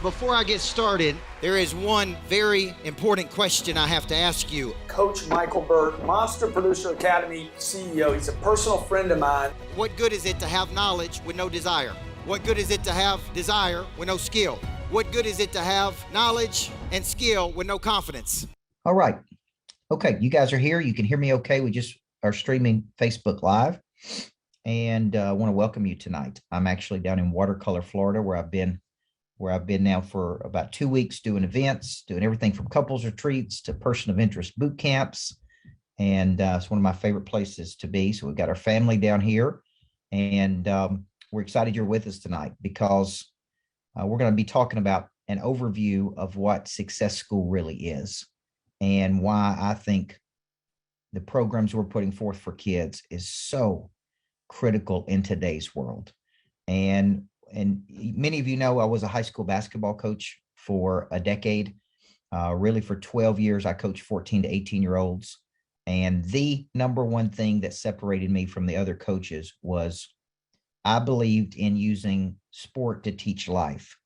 Before I get started, there is one very important question I have to ask you. Coach Micheal Burt, Monster Producer Academy CEO. He's a personal friend of mine. What good is it to have knowledge with no desire? What good is it to have desire with no skill? What good is it to have knowledge and skill with no confidence? All right. Okay, you guys are here. You can hear me okay. We just are streaming Facebook Live. And I want to welcome you tonight. I'm actually down in Watercolor, Florida, where I've been now for about 2 weeks doing events, doing everything from couples retreats to person of interest boot camps. And it's one of my favorite places to be. So we've got our family down here, and we're excited you're with us tonight because we're going to be talking about an overview of what Success School really is and why I think the programs we're putting forth for kids is so critical in today's world. And many of you know I was a high school basketball coach for a decade. Really for 12 years, I coached 14 to 18-year-olds. And the number one thing that separated me from the other coaches was I believed in using sport to teach life.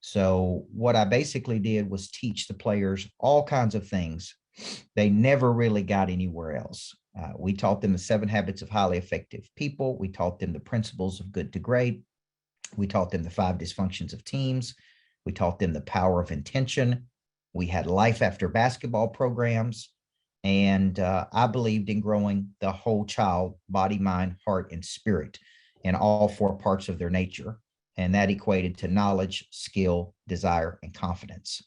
So what I basically did was teach the players all kinds of things they never really got anywhere else. We taught them the 7 habits of highly effective people. We taught them the principles of good to great. We taught them the 5 dysfunctions of teams. We taught them the power of intention. We had life after basketball programs. And I believed in growing the whole child, body, mind, heart, and spirit in all 4 parts of their nature. And that equated to knowledge, skill, desire, and confidence.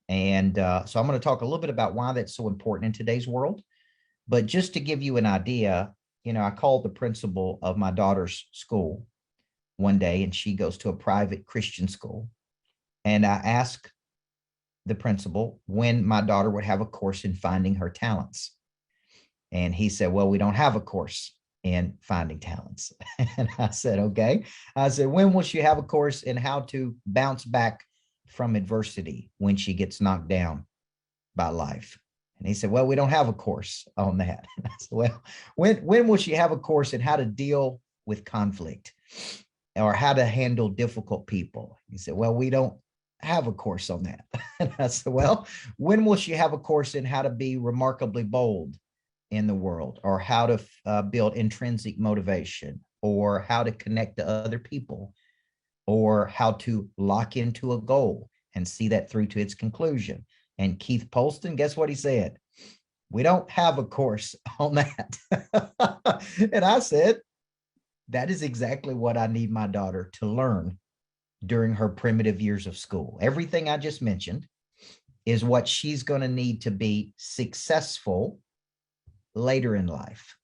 And so I'm going to talk a little bit about why that's so important in today's world. But just to give you an idea, I called the principal of my daughter's school one day, and she goes to a private Christian school. And I asked the principal when my daughter would have a course in finding her talents. And he said, well, we don't have a course in finding talents. And I said, okay. I said, when will she have a course in how to bounce back from adversity when she gets knocked down by life? And he said, well, we don't have a course on that. And I said, well, when will she have a course in how to deal with conflict or how to handle difficult people? He said, well, we don't have a course on that. And I said, well, when will she have a course in how to be remarkably bold in the world, or how to build intrinsic motivation, or how to connect to other people, or how to lock into a goal and see that through to its conclusion? And Keith Polston, guess what he said? We don't have a course on that. And I said, that is exactly what I need my daughter to learn during her primitive years of school. Everything I just mentioned is what she's going to need to be successful later in life.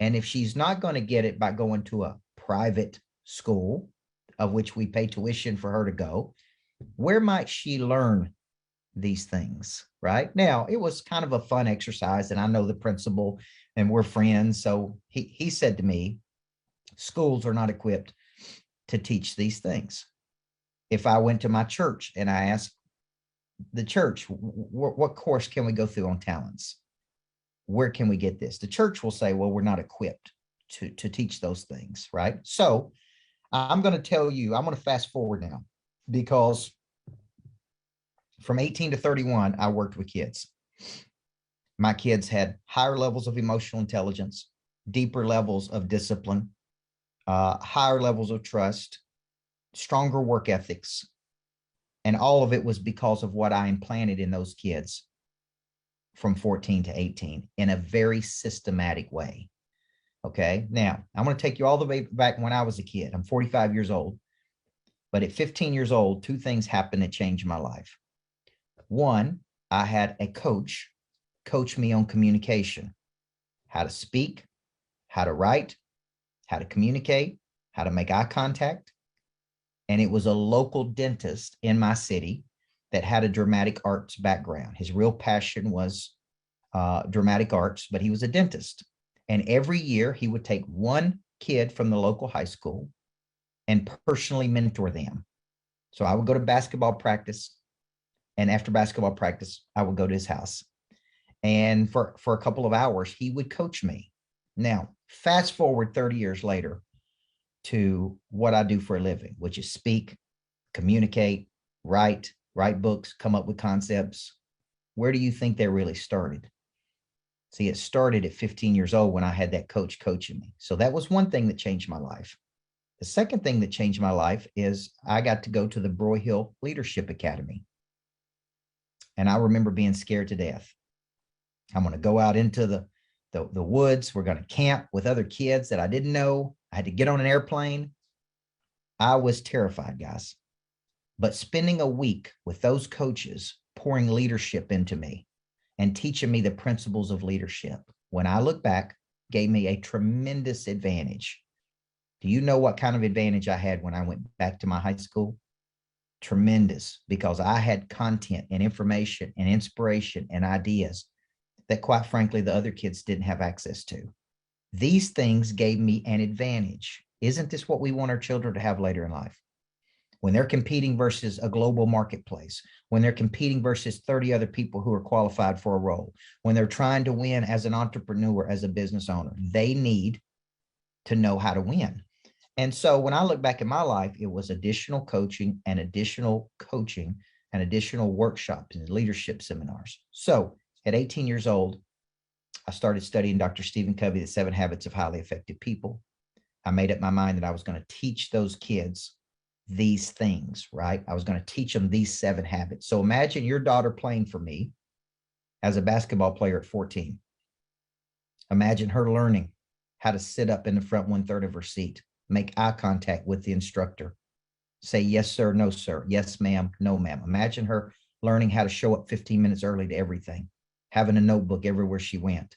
And if she's not going to get it by going to a private school, of which we pay tuition for her to go, where might she learn these things? Right now, it was kind of a fun exercise, and I know the principal and we're friends. So he said to me, schools are not equipped to teach these things. If I went to my church and I asked the church, what course can we go through on talents? Where can we get this? The church will say, well, we're not equipped to teach those things, right? So I'm going to tell you, I'm going to fast forward now, because from 18 to 31, I worked with kids. My kids had higher levels of emotional intelligence, deeper levels of discipline, higher levels of trust, stronger work ethics. And all of it was because of what I implanted in those kids from 14 to 18 in a very systematic way. Okay. Now I'm going to take you all the way back when I was a kid. I'm 45 years old, but at 15 years old, 2 things happened that changed my life. One, I had a coach me on communication, how to speak, how to write, how to communicate, how to make eye contact. And it was a local dentist in my city that had a dramatic arts background. His real passion was dramatic arts, but he was a dentist. And every year he would take one kid from the local high school and personally mentor them. So I would go to basketball practice, and after basketball practice, I would go to his house. And for a couple of hours, he would coach me. Now, fast forward 30 years later to what I do for a living, which is speak, communicate, write books, come up with concepts. Where do you think they really started? See, it started at 15 years old when I had that coach coaching me. So that was one thing that changed my life. The second thing that changed my life is I got to go to the Broyhill Leadership Academy. And I remember being scared to death. I'm going to go out into the woods. We're going to camp with other kids that I didn't know. I had to get on an airplane. I was terrified, guys. But spending a week with those coaches pouring leadership into me and teaching me the principles of leadership, when I look back, gave me a tremendous advantage. Do you know what kind of advantage I had when I went back to my high school? Tremendous, because I had content and information and inspiration and ideas that, quite frankly, the other kids didn't have access to. These things gave me an advantage. Isn't this what we want our children to have later in life? When they're competing versus a global marketplace, when they're competing versus 30 other people who are qualified for a role, when they're trying to win as an entrepreneur, as a business owner, they need to know how to win. And so when I look back at my life, it was additional coaching and additional workshops and leadership seminars. So at 18 years old, I started studying Dr. Stephen Covey, The 7 Habits of Highly Effective People. I made up my mind that I was going to teach those kids these things, right? I was going to teach them these 7 habits. So imagine your daughter playing for me as a basketball player at 14. Imagine her learning how to sit up in the front 1/3 of her seat, make eye contact with the instructor, say, yes, sir, no, sir, yes, ma'am, no, ma'am. Imagine her learning how to show up 15 minutes early to everything, having a notebook everywhere she went,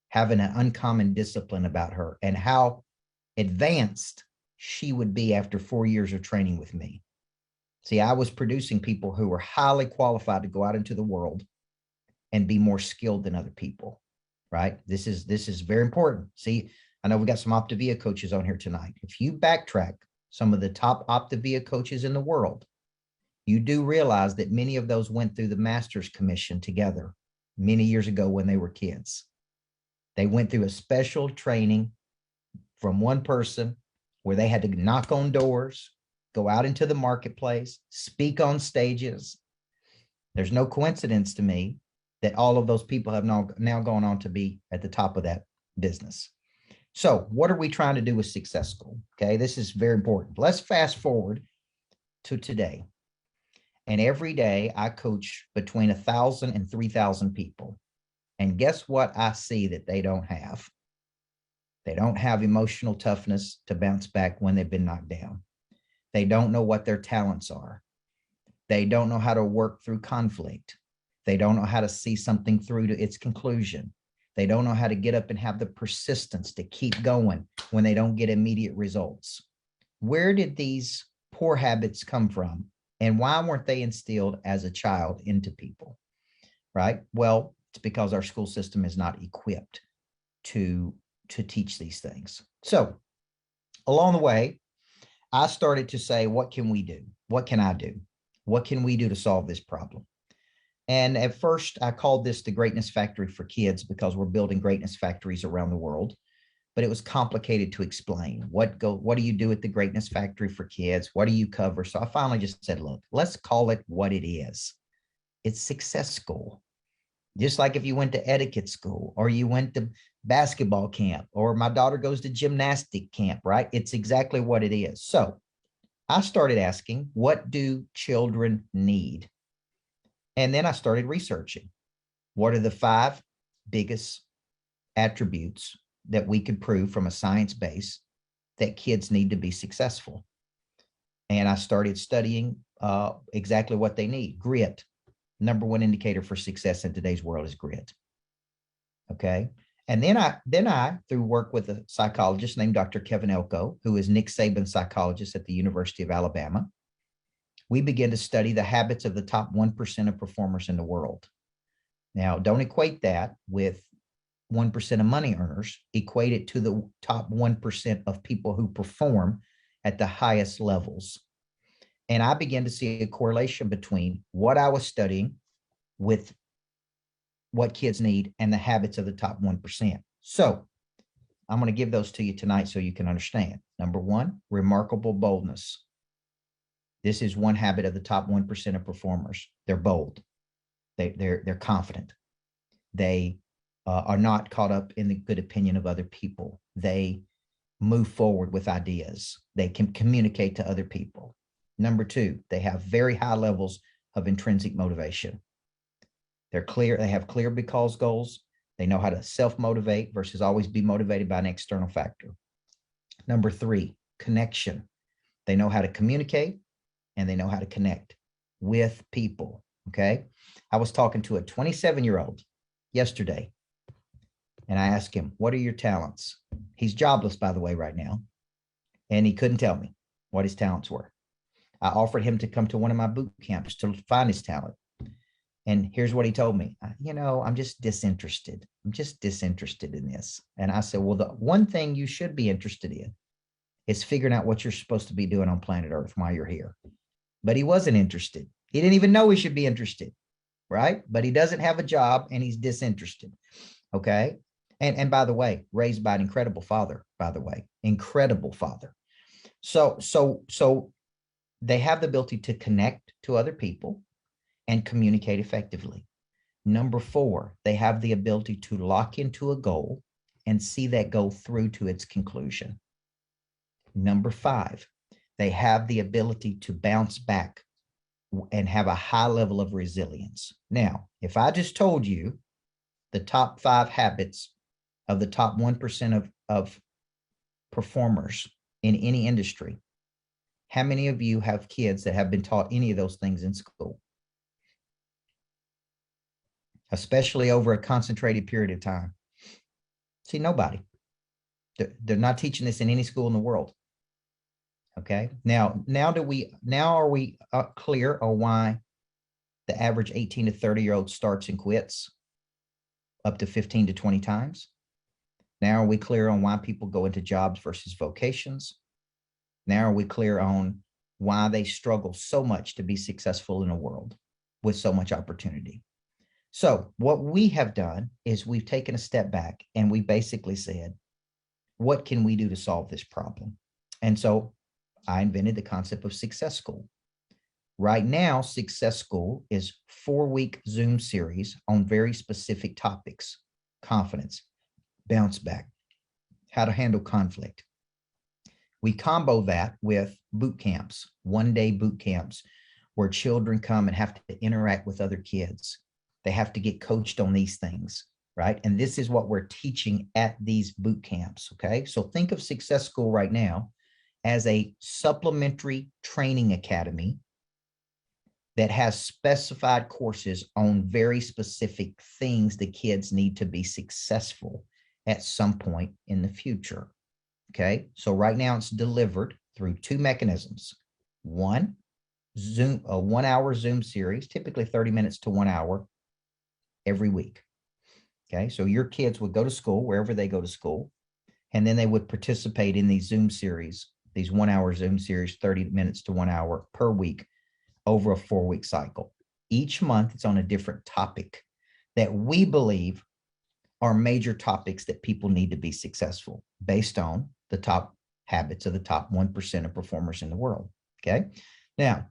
having an uncommon discipline about her, and how advanced she would be after 4 years of training with me. See, I was producing people who were highly qualified to go out into the world and be more skilled than other people, right? This is very important. See, I know we got some Optavia coaches on here tonight. If you backtrack some of the top Optavia coaches in the world, you do realize that many of those went through the Master's Commission together many years ago when they were kids. They went through a special training from one person where they had to knock on doors, go out into the marketplace, speak on stages. There's no coincidence to me that all of those people have now gone on to be at the top of that business. So what are we trying to do with Success School? Okay, this is very important. Let's fast forward to today. And every day I coach between 1,000 and 3,000 people. And guess what I see that they don't have? They don't have emotional toughness to bounce back when they've been knocked down. They don't know what their talents are. They don't know how to work through conflict. They don't know how to see something through to its conclusion. They don't know how to get up and have the persistence to keep going when they don't get immediate results. Where did these poor habits come from? And why weren't they instilled as a child into people, right? Well, it's because our school system is not equipped to teach these things. So along the way, I started to say, what can we do? What can I do? What can we do to solve this problem? And at first, I called this the Greatness Factory for Kids because we're building greatness factories around the world. But it was complicated to explain. What do you do at the Greatness Factory for Kids? What do you cover? So I finally just said, look, let's call it what it is. It's Success School. Just like if you went to etiquette school or you went to basketball camp or my daughter goes to gymnastic camp, right? It's exactly what it is. So I started asking, what do children need? And then I started researching. What are the 5 biggest attributes that we could prove from a science base that kids need to be successful? And I started studying exactly what they need. Grit. Number 1 indicator for success in today's world is grit. Okay. And then I, through work with a psychologist named Dr. Kevin Elko, who is Nick Saban's psychologist at the University of Alabama, we began to study the habits of the top 1% of performers in the world. Now, don't equate that with 1% of money earners. Equate it to the top 1% of people who perform at the highest levels. And I began to see a correlation between what I was studying with what kids need and the habits of the top 1%. So I'm going to give those to you tonight so you can understand. Number 1, remarkable boldness. This is one habit of the top 1% of performers. They're bold. They're confident. They are not caught up in the good opinion of other people. They move forward with ideas. They can communicate to other people. Number two, they have very high levels of intrinsic motivation. They're clear. They have clear because goals. They know how to self-motivate versus always be motivated by an external factor. Number three, connection. They know how to communicate and they know how to connect with people. Okay. I was talking to a 27-year-old yesterday and I asked him, what are your talents? He's jobless, by the way, right now. And he couldn't tell me what his talents were. I offered him to come to one of my boot camps to find his talent. And here's what he told me. I'm just disinterested. I'm just disinterested in this. And I said, well, the one thing you should be interested in is figuring out what you're supposed to be doing on planet Earth while you're here. But he wasn't interested. He didn't even know he should be interested, right? But he doesn't have a job and he's disinterested. Okay. And by the way, raised by an incredible father, by the way, incredible father. So they have the ability to connect to other people and communicate effectively. Number four, they have the ability to lock into a goal and see that goal through to its conclusion. Number five, they have the ability to bounce back and have a high level of resilience. Now, if I just told you the top 5 habits of the top 1% of performers in any industry, how many of you have kids that have been taught any of those things in school? Especially over a concentrated period of time. See, nobody. They're not teaching this in any school in the world. Okay. Now are we clear on why the average 18 to 30-year-old starts and quits up to 15 to 20 times? Now are we clear on why people go into jobs versus vocations? Now are we clear on why they struggle so much to be successful in a world with so much opportunity? So what we have done is we've taken a step back and we basically said, what can we do to solve this problem? And so I invented the concept of Success School. Right now, Success School is 4-week Zoom series on very specific topics: confidence, bounce back, how to handle conflict. We combo that with boot camps, 1-day boot camps, where children come and have to interact with other kids. They have to get coached on these things, right? And this is what we're teaching at these boot camps, okay? So think of Success School right now as a supplementary training academy that has specified courses on very specific things the kids need to be successful at some point in the future. Okay, so right now it's delivered through 2 mechanisms. One, Zoom, a 1-hour Zoom series, typically 30 minutes to 1 hour every week. Okay, so your kids would go to school wherever they go to school, and then they would participate in these Zoom series, these 1-hour Zoom series, 30 minutes to 1 hour per week over a 4-week cycle. Each month it's on a different topic that we believe are major topics that people need to be successful based on the top habits of the top 1% of performers in the world. Okay. Now,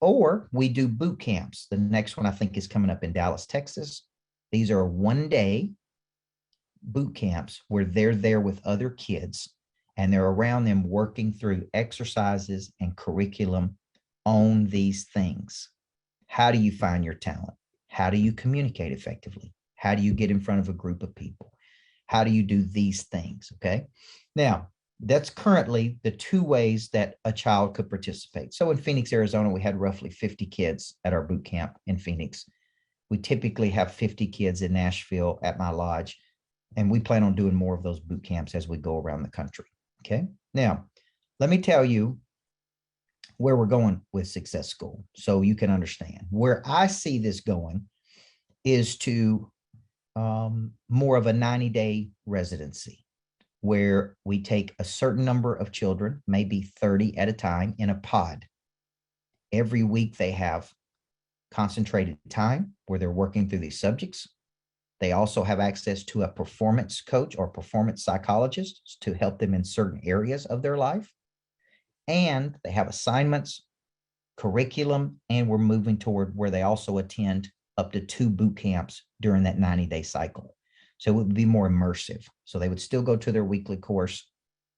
or we do boot camps. The next one I think is coming up in Dallas, Texas. These are 1-day boot camps where they're there with other kids and they're around them working through exercises and curriculum on these things. How do you find your talent? How do you communicate effectively? How do you get in front of a group of people? How do you do these things? Okay. Now, that's currently the 2 ways that a child could participate. So in Phoenix, Arizona, we had roughly 50 kids at our boot camp in Phoenix. We typically have 50 kids in Nashville at my lodge, and we plan on doing more of those boot camps as we go around the country. Okay. Now, let me tell you where we're going with Success School so you can understand. Where I see this going is to more of a 90-day residency where we take a certain number of children, maybe 30 at a time, in a pod. Every week they have concentrated time where they're working through these subjects. They also have access to a performance coach or performance psychologist to help them in certain areas of their life. And they have assignments curriculum, and we're moving toward where they also attend up to 2 boot camps during that 90-day cycle. So it would be more immersive. So they would still go to their weekly course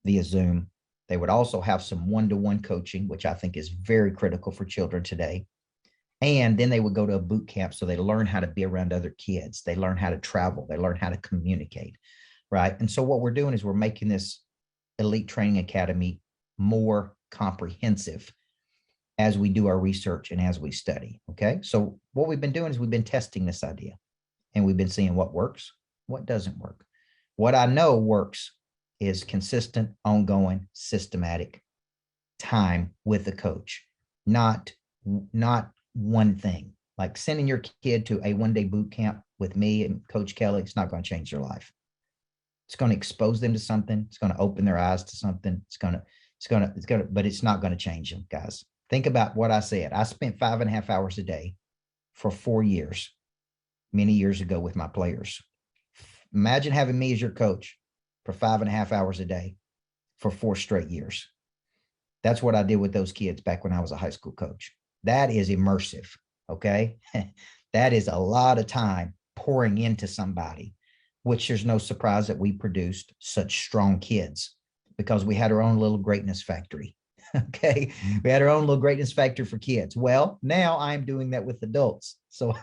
via Zoom. They would also have some one-to-one coaching, which I think is very critical for children today. And then they would go to a boot camp. So they learn how to be around other kids. They learn how to travel. They learn how to communicate, right? And so what we're doing is we're making this elite training academy more comprehensive as we do our research and as we study. Okay. So what we've been doing is we've been testing this idea, and we've been seeing what works, what doesn't work. What I know works is consistent, ongoing, systematic time with the coach, not one thing. Like sending your kid to a 1-day boot camp with me and Coach Kelly, it's not going to change their life. It's going to expose them to something. It's going to open their eyes to something. But it's not going to change them, guys. Think about what I said. I spent 5.5 hours a day for 4 years, many years ago with my players. Imagine having me as your coach for 5.5 hours a day for 4 straight years. That's what I did with those kids back when I was a high school coach. That is immersive, okay? That is a lot of time pouring into somebody, which there's no surprise that we produced such strong kids because we had our own little greatness factory, okay? We had our own little greatness factory for kids. Well, now I'm doing that with adults. So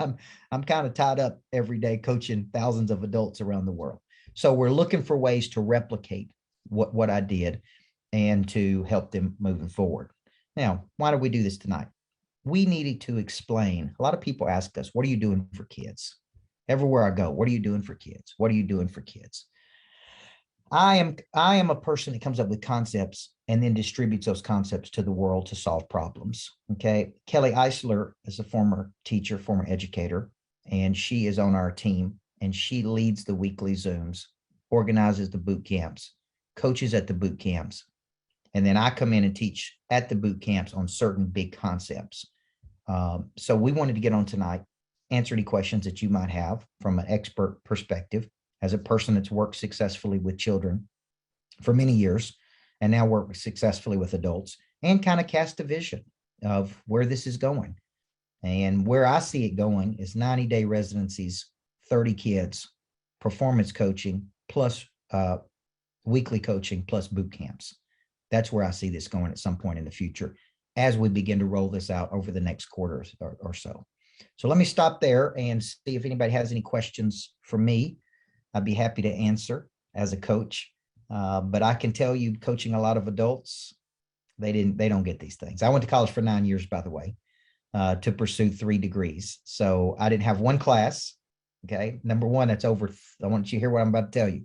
I'm kind of tied up every day coaching thousands of adults around the world. So we're looking for ways to replicate what I did and to help them moving forward. Now, why do we do this tonight? We needed to explain. A lot of people ask us, what are you doing for kids? Everywhere I go, what are you doing for kids? What are you doing for kids? I am a person that comes up with concepts and then distributes those concepts to the world to solve problems. Okay. Kelly Eisler is a former teacher, former educator, and she is on our team, and she leads the weekly Zooms, organizes the boot camps, coaches at the boot camps. And then I come in and teach at the boot camps on certain big concepts. So we wanted to get on tonight, answer any questions that you might have from an expert perspective as a person that's worked successfully with children for many years and now work successfully with adults, and kind of cast a vision of where this is going. And where I see it going is 90-day residencies, 30 kids, performance coaching, plus weekly coaching, plus boot camps. That's where I see this going at some point in the future as we begin to roll this out over the next quarter or so. So let me stop there and see if anybody has any questions for me. I'd be happy to answer as a coach. But I can tell you, coaching a lot of adults, they don't get these things. I went to college for 9 years, by the way, to pursue 3 degrees. So I didn't have one class. Okay. Number one, that's over. I want you to hear what I'm about to tell you.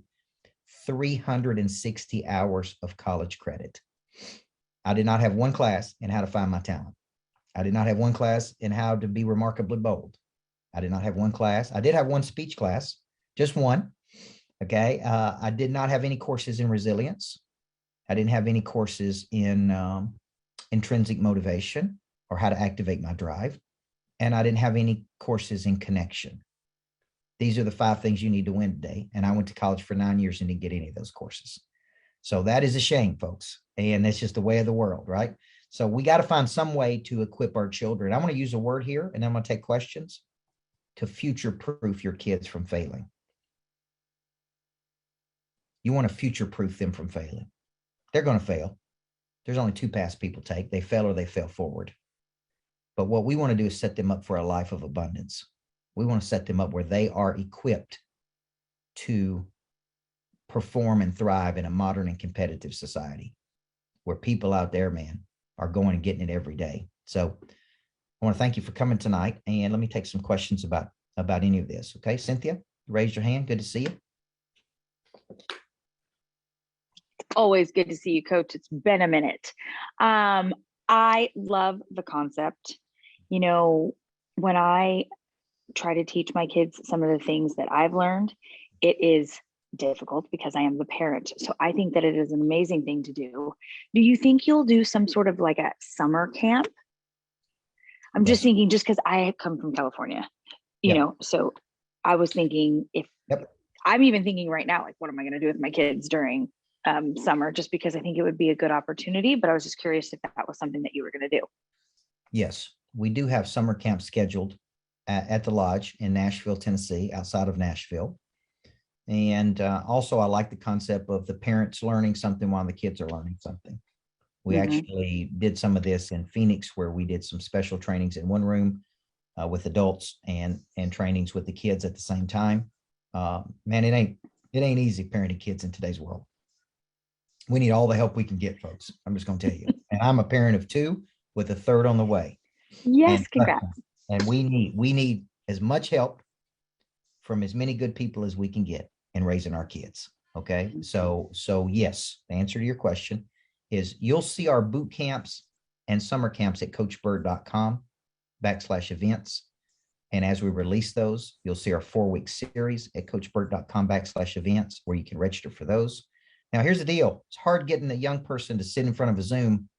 360 hours of college credit. I did not have one class in how to find my talent. I did not have one class in how to be remarkably bold. I did not have one class. I did have one speech class, just one. Okay. I did not have any courses in resilience. I didn't have any courses in intrinsic motivation or how to activate my drive. And I didn't have any courses in connection. These are the 5 things you need to win today. And I went to college for 9 years and didn't get any of those courses. So that is a shame, folks. And that's just the way of the world, right? So we got to find some way to equip our children. I'm going to use a word here, and I'm going to take questions, to future-proof your kids from failing. You want to future-proof them from failing. They're going to fail. There's only 2 paths people take. They fail or they fail forward. But what we want to do is set them up for a life of abundance. We want to set them up where they are equipped to perform and thrive in a modern and competitive society where people out there, man, are going and getting it every day. So I want to thank you for coming tonight. And let me take some questions about any of this. Okay, Cynthia, raise your hand. Good to see you. Always good to see you, Coach. It's been a minute. I love the concept. You know, when I try to teach my kids some of the things that I've learned, it is difficult because I am the parent. So I think that it is an amazing thing to do. Do you think you'll do some sort of like a summer camp? I'm just thinking, just because I come from California, you know, so I was thinking if I'm even thinking right now, like, what am I going to do with my kids during summer, just because I think it would be a good opportunity. But I was just curious if that was something that you were going to do. Yes, we do have summer camp scheduled at the lodge in Nashville, Tennessee, outside of Nashville. And also, I like the concept of the parents learning something while the kids are learning something. We actually did some of this in Phoenix, where we did some special trainings in one room with adults and trainings with the kids at the same time. Man, it ain't easy parenting kids in today's world. We need all the help we can get, folks. I'm just going to tell you. And I'm a parent of two with a third on the way. Yes, And congrats. and we need as much help from as many good people as we can get in raising our kids. Okay. So yes, the answer to your question is you'll see our boot camps and summer camps at coachburt.com/events. And as we release those, you'll see our 4-week series at coachburt.com/events, where you can register for those. Now, here's the deal. It's hard getting a young person to sit in front of a Zoom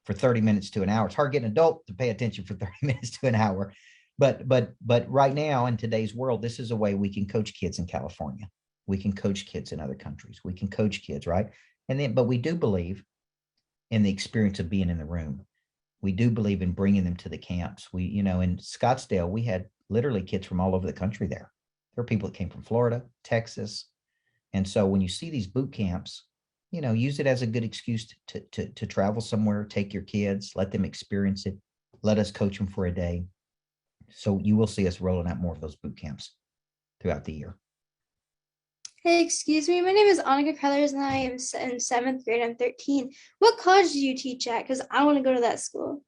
for 30 minutes to an hour. It's hard getting an adult to pay attention for 30 minutes to an hour. But right now in today's world, this is a way we can coach kids in California. We can coach kids in other countries. We can coach kids, right? But we do believe in the experience of being in the room. We do believe in bringing them to the camps. In Scottsdale, we had literally kids from all over the country there. There were people that came from Florida, Texas. And so when you see these boot camps, use it as a good excuse to travel somewhere, take your kids, let them experience it, let us coach them for a day. So you will see us rolling out more of those boot camps throughout the year. Hey, excuse me. My name is Annika Colors, and I am in 7th grade. I'm 13. What college do you teach at? Because I want to go to that school.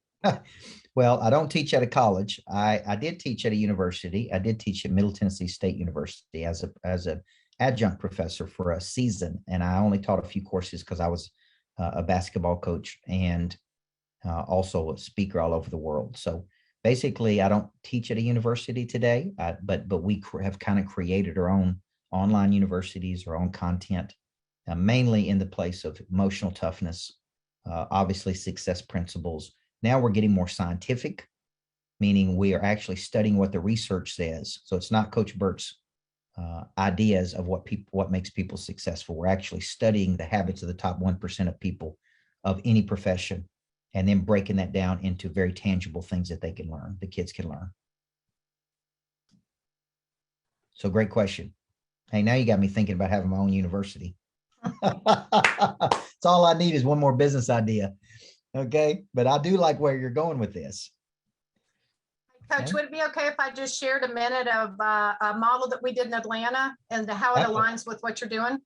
Well, I don't teach at a college. I did teach at a university. I did teach at Middle Tennessee State University as an adjunct professor for a season, and I only taught a few courses because I was a basketball coach and also a speaker all over the world. So basically, I don't teach at a university today, but we have kind of created our own online universities, our own content, mainly in the place of emotional toughness, obviously success principles. Now we're getting more scientific, meaning we are actually studying what the research says. So it's not Coach Burt's ideas of what makes people successful. We're actually studying the habits of the top 1% of people of any profession, and then breaking that down into very tangible things that they can learn, the kids can learn. So great question. Hey, now you got me thinking about having my own university. It's all I need is one more business idea. Okay. But I do like where you're going with this. Coach, Okay. would it be okay if I just shared a minute of a model that we did in Atlanta and how it aligns with what you're doing?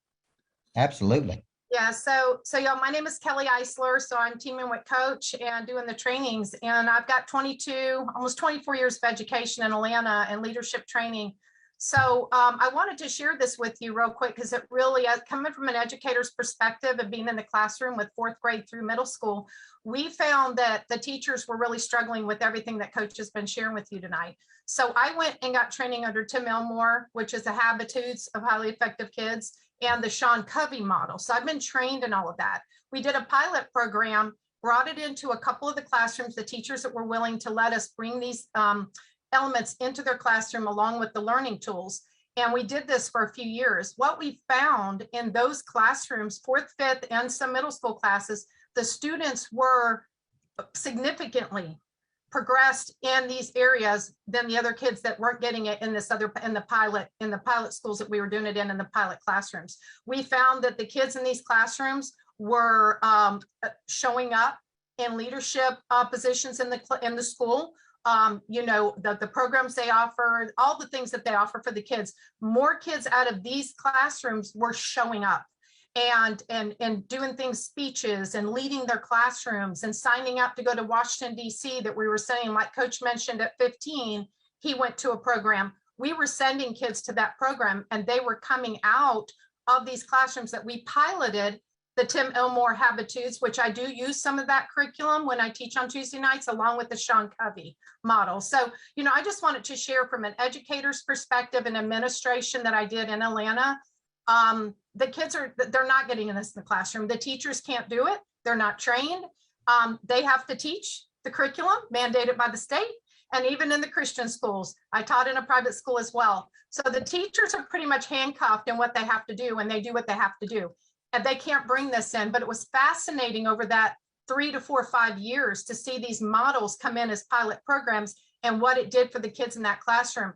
Absolutely. Yeah, so y'all, my name is Kelly Eisler. So I'm teaming with Coach and doing the trainings. And I've got 22, almost 24 years of education in Atlanta and leadership training. So I wanted to share this with you real quick, because it really, coming from an educator's perspective of being in the classroom with 4th grade through middle school, we found that the teachers were really struggling with everything that Coach has been sharing with you tonight. So I went and got training under Tim Elmore, which is the Habitudes of Highly Effective Kids, and the Sean Covey model. So I've been trained in all of that. We did a pilot program, brought it into a couple of the classrooms, the teachers that were willing to let us bring these elements into their classroom along with the learning tools. And we did this for a few years. What we found in those classrooms, 4th, 5th, and some middle school classes, the students were significantly progressed in these areas than the other kids that weren't getting it in the pilot schools that we were doing it in the pilot classrooms. We found that the kids in these classrooms were showing up in leadership positions in the school. The programs they offer, all the things that they offer for the kids. More kids out of these classrooms were showing up and doing things, speeches, and leading their classrooms and signing up to go to Washington, D.C. that we were saying, like Coach mentioned at 15, he went to a program. We were sending kids to that program, and they were coming out of these classrooms that we piloted the Tim Elmore Habitudes, which I do use some of that curriculum when I teach on Tuesday nights, along with the Sean Covey model. So, I just wanted to share from an educator's perspective and administration that I did in Atlanta. The kids they're not getting in this in the classroom. The teachers can't do it. They're not trained. They have to teach the curriculum mandated by the state. And even in the Christian schools, I taught in a private school as well. So the teachers are pretty much handcuffed in what they have to do, and they do what they have to do. And they can't bring this in, but it was fascinating over that 3 to 4 or 5 years to see these models come in as pilot programs and what it did for the kids in that classroom.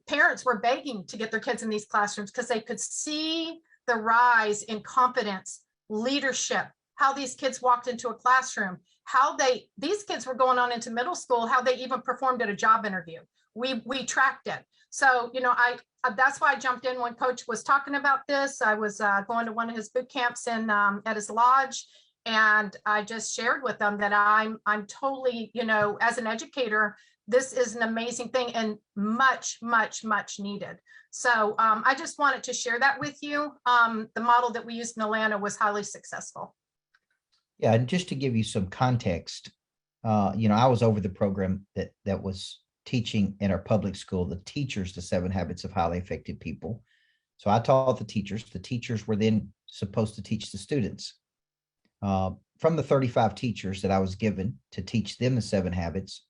Parents were begging to get their kids in these classrooms because they could see the rise in confidence, leadership, how these kids walked into a classroom, how these kids were going on into middle school, how they even performed at a job interview. We tracked it. So, that's why I jumped in when Coach was talking about this. I was going to one of his boot camps at his lodge, and I just shared with them that I'm totally, as an educator, this is an amazing thing and much, much, much needed. So I just wanted to share that with you. The model that we used in Atlanta was highly successful. Yeah, and just to give you some context, I was over the program that was teaching in our public school, the teachers, the 7 Habits of Highly Effective People. So I taught the teachers. The teachers were then supposed to teach the students. From the 35 teachers that I was given to teach them the 7 habits,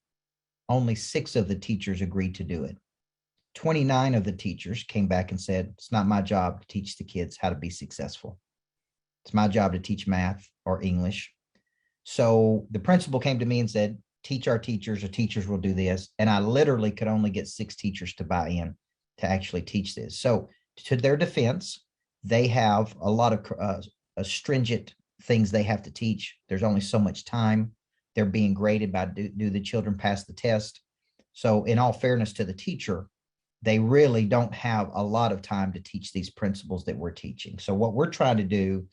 only 6 of the teachers agreed to do it. 29 of the teachers came back and said, it's not my job to teach the kids how to be successful. It's my job to teach math or English. So the principal came to me and said, teach our teachers, or teachers will do this. And I literally could only get 6 teachers to buy in to actually teach this. So to their defense, they have a lot of stringent things they have to teach. There's only so much time. They're being graded by do the children pass the test. So in all fairness to the teacher, they really don't have a lot of time to teach these principles that we're teaching. So what we're trying to do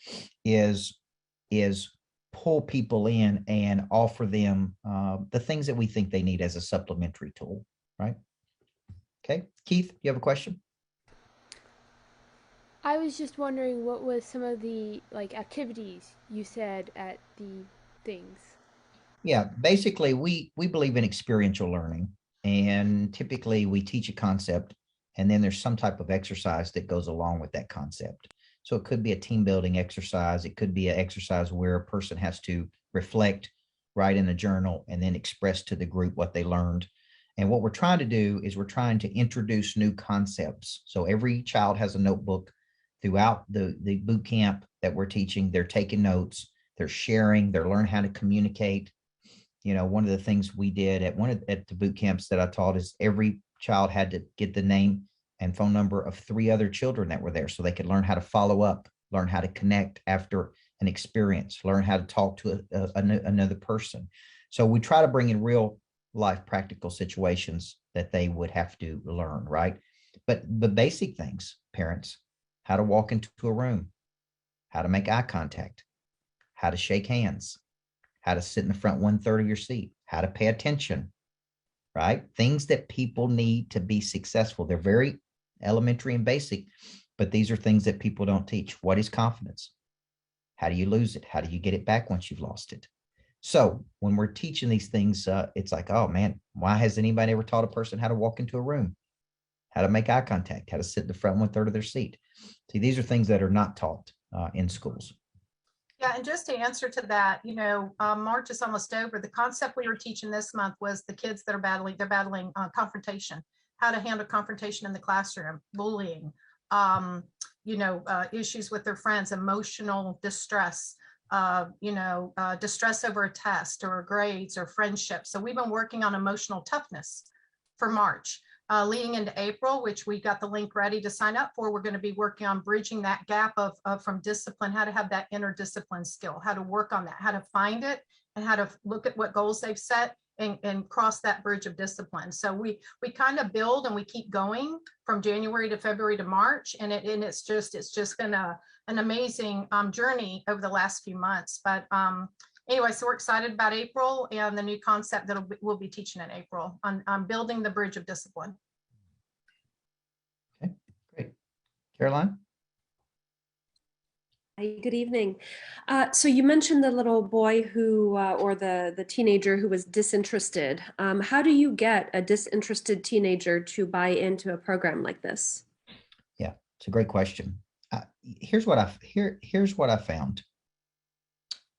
is pull people in and offer them the things that we think they need as a supplementary tool, right? Okay, Keith, you have a question? I was just wondering, what was some of the activities you said at the things? Yeah, basically we believe in experiential learning, and typically we teach a concept and then there's some type of exercise that goes along with that concept. So it could be a team building exercise. It could be an exercise where a person has to reflect, write in a journal, and then express to the group what they learned. And what we're trying to do is we're trying to introduce new concepts. So every child has a notebook throughout the boot camp that we're teaching. They're taking notes, they're sharing, they're learning how to communicate. One of the things we did at the boot camps that I taught is every child had to get the name and phone number of 3 other children that were there so they could learn how to follow up, learn how to connect after an experience, learn how to talk to another person. So we try to bring in real life practical situations that they would have to learn, right? But the basic things, parents, how to walk into a room, how to make eye contact, how to shake hands, how to sit in the front 1/3 of your seat, how to pay attention, right? Things that people need to be successful. They're very elementary and basic, but these are things that people don't teach. What is confidence? How do you lose it? How do you get it back once you've lost it? So when we're teaching these things, it's like, oh man, why has anybody ever taught a person how to walk into a room, how to make eye contact, how to sit in the front 1/3 of their seat? See, these are things that are not taught in schools. Yeah, and just to answer to that, March is almost over. The concept we were teaching this month was the kids that are battling confrontation, how to handle confrontation in the classroom, bullying, issues with their friends, emotional distress, distress over a test or grades or friendships. So we've been working on emotional toughness for March. Leading into April, which we got the link ready to sign up for, we're going to be working on bridging that gap of from discipline, how to have that interdiscipline skill, how to work on that, how to find it, and how to look at what goals they've set and cross that bridge of discipline. So we kind of build and we keep going from January to February to March, and it's just been an amazing journey over the last few months. But anyway, so we're excited about April and the new concept that we'll be teaching in April on building the bridge of discipline. Okay, great. Caroline? Hi, good evening. So you mentioned the little boy who, or the teenager who was disinterested. How do you get a disinterested teenager to buy into a program like this? Yeah, it's a great question. Here's what I found.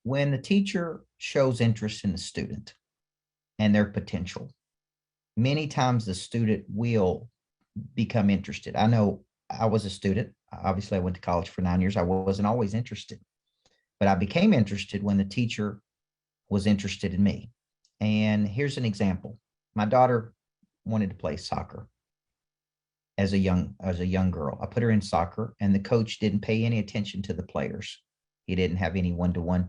When the teacher shows interest in the student and their potential, many times the student will become interested. I know I was a student. Obviously, I went to college for 9 years. I wasn't always interested, but I became interested when the teacher was interested in me. And here's an example. My daughter wanted to play soccer as a young girl. I put her in soccer, and the coach didn't pay any attention to the players. He didn't have any one-to-one.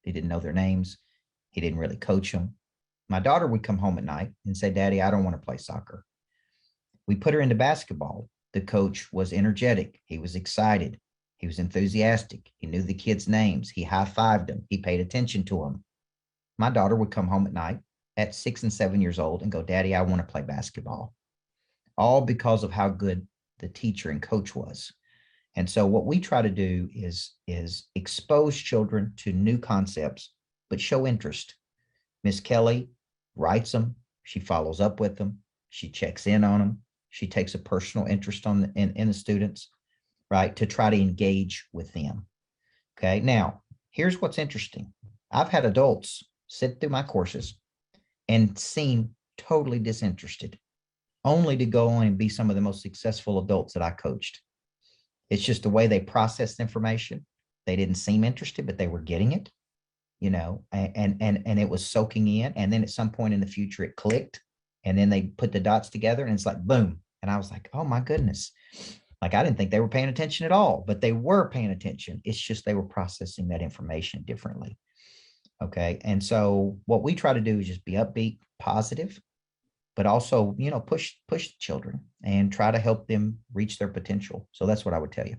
He didn't know their names. He didn't really coach them. My daughter would come home at night and say, Daddy, I don't want to play soccer. We put her into basketball. The coach was energetic. He was excited. He was enthusiastic. He knew the kids' names. He high-fived them. He paid attention to them. My daughter would come home at night at 6 and 7 years old and go, Daddy, I want to play basketball. All because of how good the teacher and coach was. And so what we try to do is expose children to new concepts, but show interest. Miss Kelly writes them. She follows up with them. She checks in on them. She takes a personal interest in the students, right, to try to engage with them. Okay, now, here's what's interesting. I've had adults sit through my courses and seem totally disinterested, only to go on and be some of the most successful adults that I coached. It's just the way they processed information. They didn't seem interested, but they were getting it, you know, and it was soaking in. And then at some point in the future, it clicked, and then they put the dots together, and it's like, boom. And I was like, oh my goodness. Like, I didn't think they were paying attention at all, but they were paying attention. It's just they were processing that information differently. Okay. And so what we try to do is just be upbeat, positive, but also, you know, push the children and try to help them reach their potential. So that's what I would tell you.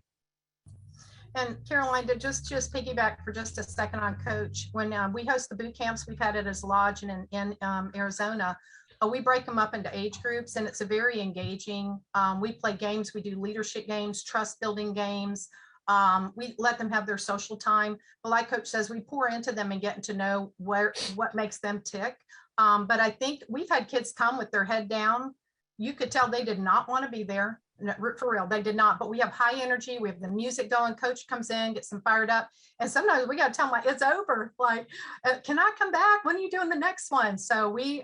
And Caroline, to just piggyback for just a second on Coach, when we host the boot camps, we've had it as Lodge and in Arizona, we break them up into age groups, and it's a very engaging. We play games, we do leadership games, trust building games. We let them have their social time. But like Coach says, we pour into them and get to know what makes them tick. But I think we've had kids come with their head down. You could tell they did not want to be there. For real, they did not. But we have high energy. We have the music going. Coach comes in, gets them fired up. And sometimes we got to tell them, like, it's over. Like, can I come back? When are you doing the next one? So we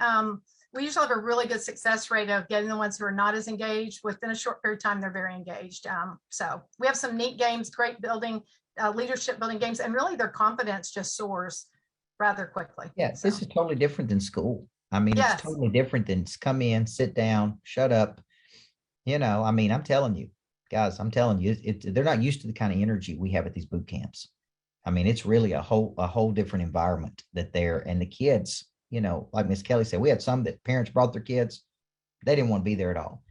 usually have a really good success rate of getting the ones who are not as engaged. Within a short period of time, they're very engaged. So we have some neat games, great building, leadership building games, and really their confidence just soars rather quickly. Yeah, so this is totally different than school. I mean, yes. It's totally different than come in, sit down, shut up. You know, I mean, I'm telling you, guys, they're not used to the kind of energy we have at these boot camps. I mean, it's really a whole different environment that they're, and the kids, you know, like Miss Kelly said, we had some that parents brought their kids. They didn't want to be there at all.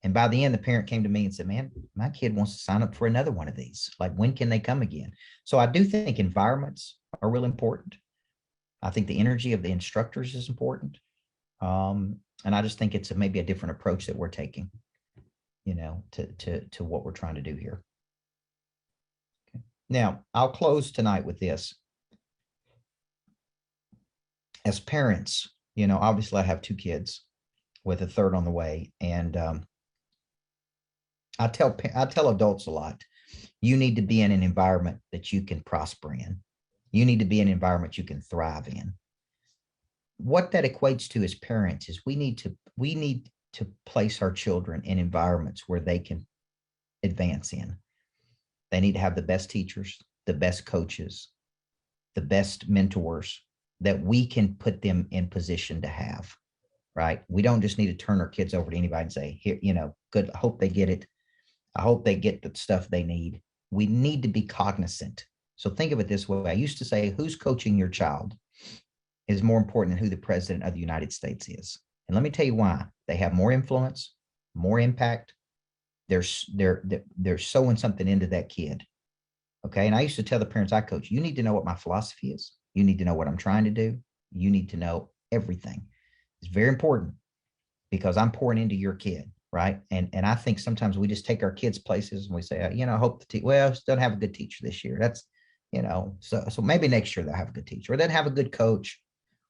And by the end, the parent came to me and said, man, my kid wants to sign up for another one of these. Like, when can they come again? So I do think environments are really important. I think the energy of the instructors is important. And I just think it's maybe a different approach that we're taking, you know, to what we're trying to do here. Okay. Now, I'll close tonight with this. As parents, you know, obviously I have 2 kids with a third on the way. And I tell adults a lot, you need to be in an environment that you can prosper in. You need to be in an environment you can thrive in. What that equates to as parents is we need to place our children in environments where they can advance in. They need to have the best teachers, the best coaches, the best mentors that we can put them in position to have, right? We don't just need to turn our kids over to anybody and say, here, you know, good, I hope they get it. I hope they get the stuff they need. We need to be cognizant. So think of it this way. I used to say, who's coaching your child is more important than who the president of the United States is. And let me tell you why. They have more influence, more impact. They're sowing something into that kid. Okay. And I used to tell the parents I coach, you need to know what my philosophy is. You need to know what I'm trying to do. You need to know everything. It's very important because I'm pouring into your kid. Right. And I think sometimes we just take our kids places and we say, you know, I hope don't have a good teacher this year. That's, you know, so maybe next year they'll have a good teacher or then have a good coach.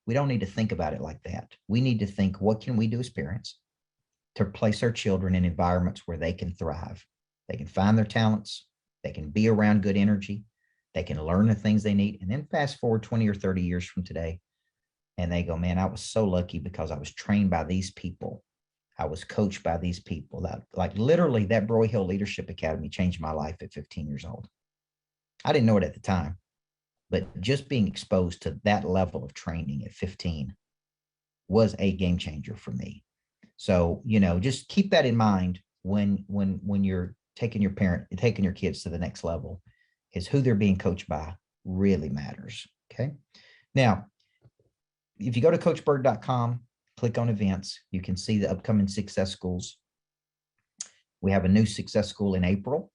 We don't need to think about it like that. We need to think, what can we do as parents to place our children in environments where they can thrive? They can find their talents. They can be around good energy. They can learn the things they need. And then fast forward 20 or 30 years from today, and they go, man, I was so lucky because I was trained by these people. I was coached by these people. That, like, literally, that Broyhill Leadership Academy changed my life at 15 years old. I didn't know it at the time, but just being exposed to that level of training at 15 was a game changer for me. So, just keep that in mind when you're taking your kids to the next level, is who they're being coached by really matters. Okay. Now, if you go to coachburt.com, click on events, you can see the upcoming success schools. We have a new success school in April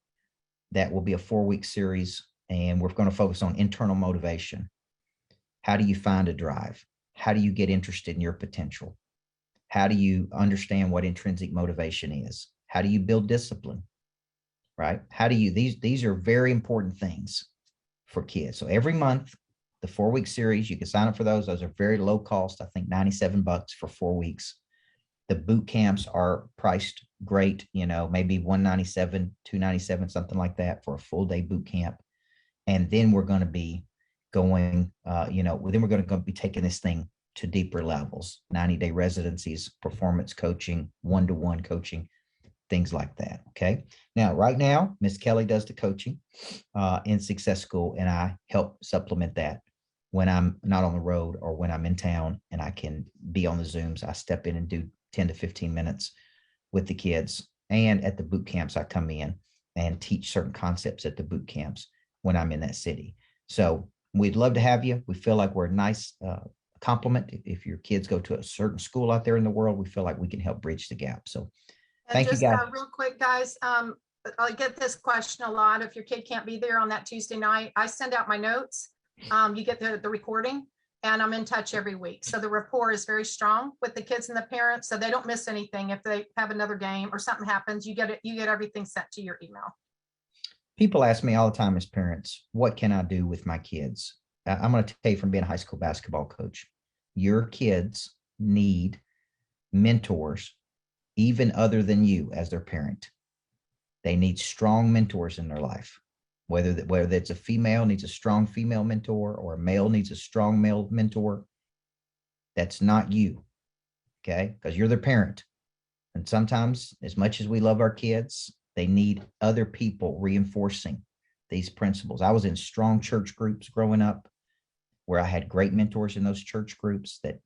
that will be a 4-week series, and we're going to focus on internal motivation. How do you find a drive? How do you get interested in your potential? How do you understand what intrinsic motivation is? How do you build discipline? Right? How do you, these are very important things for kids. So every month, the 4-week series, you can sign up for those. Those are very low cost. I think $97 for 4 weeks. The boot camps are priced great, maybe $197, $297, something like that for a full day boot camp. And then we're going to be going, then we're going to be taking this thing to deeper levels, 90-day residencies, performance coaching, one-to-one coaching, things like that. Okay. Now, right now, Miss Kelly does the coaching in Success School, and I help supplement that when I'm not on the road or when I'm in town and I can be on the Zooms. I step in and do 10 to 15 minutes with the kids. And at the boot camps, I come in and teach certain concepts at the boot camps when I'm in that city. So we'd love to have you. We feel like we're a nice compliment. If your kids go to a certain school out there in the world, we feel like we can help bridge the gap. So thank you, guys. Real quick, guys, I get this question a lot. If your kid can't be there on that Tuesday night, I send out my notes. You get the recording, and I'm in touch every week. So the rapport is very strong with the kids and the parents, so they don't miss anything. If they have another game or something happens, you get everything sent to your email. People ask me all the time as parents, what can I do with my kids? I'm going to tell you from being a high school basketball coach, your kids need mentors, even other than you as their parent. They need strong mentors in their life. Whether it's a female needs a strong female mentor or a male needs a strong male mentor, that's not you, okay? Because you're their parent. And sometimes, as much as we love our kids, they need other people reinforcing these principles. I was in strong church groups growing up where I had great mentors in those church groups that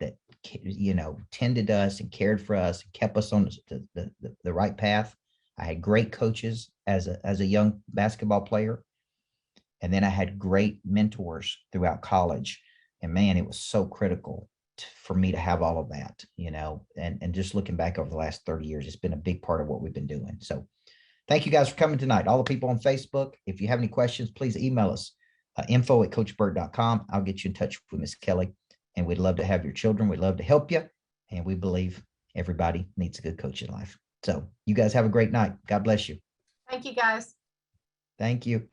tended us and cared for us and kept us on the right path. I had great coaches as a young basketball player. And then I had great mentors throughout college. And man, it was so critical for me to have all of that, and just looking back over the last 30 years, it's been a big part of what we've been doing. So thank you guys for coming tonight. All the people on Facebook, if you have any questions, please email us, info@coachburt.com. I'll get you in touch with Miss Kelly, and we'd love to have your children. We'd love to help you. And we believe everybody needs a good coach in life. So you guys have a great night. God bless you. Thank you, guys. Thank you.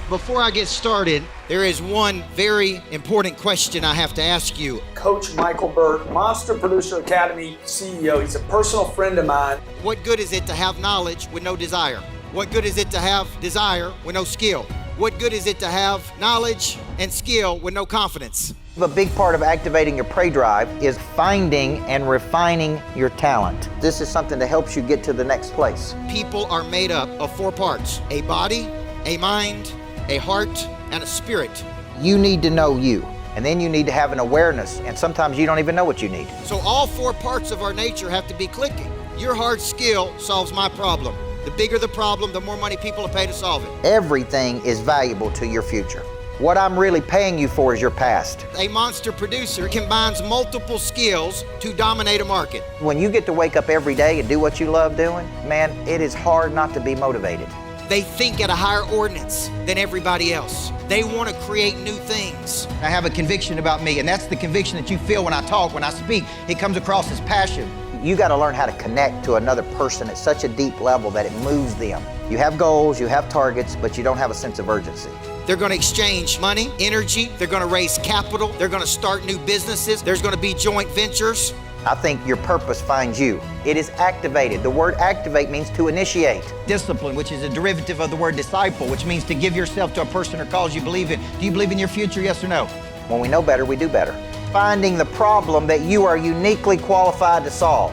Before I get started, there is one very important question I have to ask you. Coach Micheal Burt, Monster Producer Academy CEO. He's a personal friend of mine. What good is it to have knowledge with no desire? What good is it to have desire with no skill? What good is it to have knowledge and skill with no confidence? A big part of activating your prey drive is finding and refining your talent. This is something that helps you get to the next place. People are made up of 4 parts: a body, a mind, a heart, and a spirit. You need to know you, and then you need to have an awareness, and sometimes you don't even know what you need. So all 4 parts of our nature have to be clicking. Your hard skill solves my problem. The bigger the problem, the more money people will pay to solve it. Everything is valuable to your future. What I'm really paying you for is your past. A monster producer combines multiple skills to dominate a market. When you get to wake up every day and do what you love doing, man, it is hard not to be motivated. They think at a higher ordinance than everybody else. They want to create new things. I have a conviction about me, and that's the conviction that you feel when I talk, when I speak. It comes across as passion. You got to learn how to connect to another person at such a deep level that it moves them. You have goals, you have targets, but you don't have a sense of urgency. They're going to exchange money, energy. They're going to raise capital. They're going to start new businesses. There's going to be joint ventures. I think your purpose finds you. It is activated. The word activate means to initiate. Discipline, which is a derivative of the word disciple, which means to give yourself to a person or cause you believe in. Do you believe in your future, yes or no? When we know better, we do better. Finding the problem that you are uniquely qualified to solve,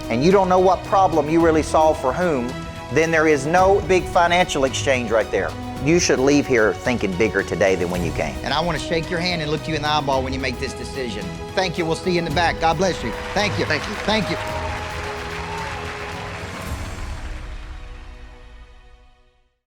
and you don't know what problem you really solve for whom, then there is no big financial exchange right there. You should leave here thinking bigger today than when you came. And I want to shake your hand and look you in the eyeball when you make this decision. Thank you. We'll see you in the back. God bless you. Thank you. Thank you. Thank you.